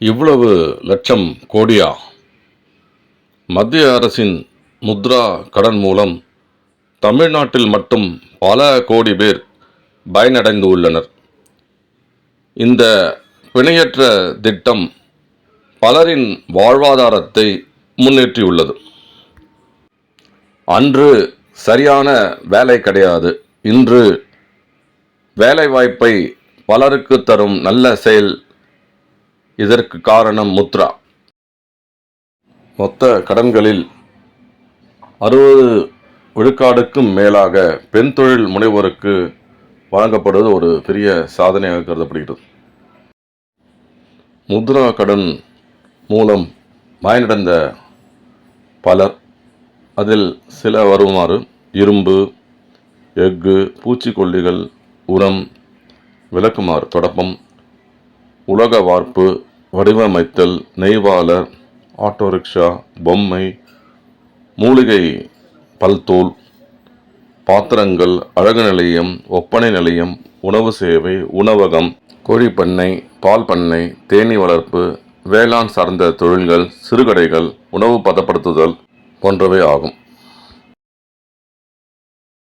இவ்வளவு லட்சம் கோடியா? மத்திய அரசின் முத்ரா கடன் மூலம் தமிழ்நாட்டில் மட்டும் பல கோடி பேர் பயனடைந்து உள்ளனர். இந்த பிணையற்ற திட்டம் பலரின் வாழ்வாதாரத்தை முன்னேற்றியுள்ளது. அன்று சரியான வேலை கிடையாது, இன்று வேலைவாய்ப்பை பலருக்கு தரும் நல்ல செயல். இதற்கு காரணம் முத்ரா. மொத்த கடன்களில் 60 விழுக்காடுக்கும் மேலாக பெண் தொழில் முனைவோருக்கு வழங்கப்படுவது ஒரு பெரிய சாதனையாக கருதப்படுகிறது. முத்ரா கடன் மூலம் பயனடைந்த பலர், அதில் சில வருமாறு: இரும்பு, எஃகு, பூச்சிக்கொல்லிகள், உரம், விளக்குமாறு, தொடப்பம், உலக வார்ப்பு, வடிவமைத்தல், நெய்வாளர், ஆட்டோ ரிக்ஷா, பொம்மை, மூலிகை பல்தோல், பாத்திரங்கள், அழகு நிலையம், ஒப்பனை நிலையம், உணவு சேவை, உணவகம், கோழிப்பண்ணை, பால் பண்ணை, தேனீ வளர்ப்பு, வேளாண் சார்ந்த தொழில்கள், சிறுகடைகள், உணவு பதப்படுத்துதல் போன்றவை ஆகும்.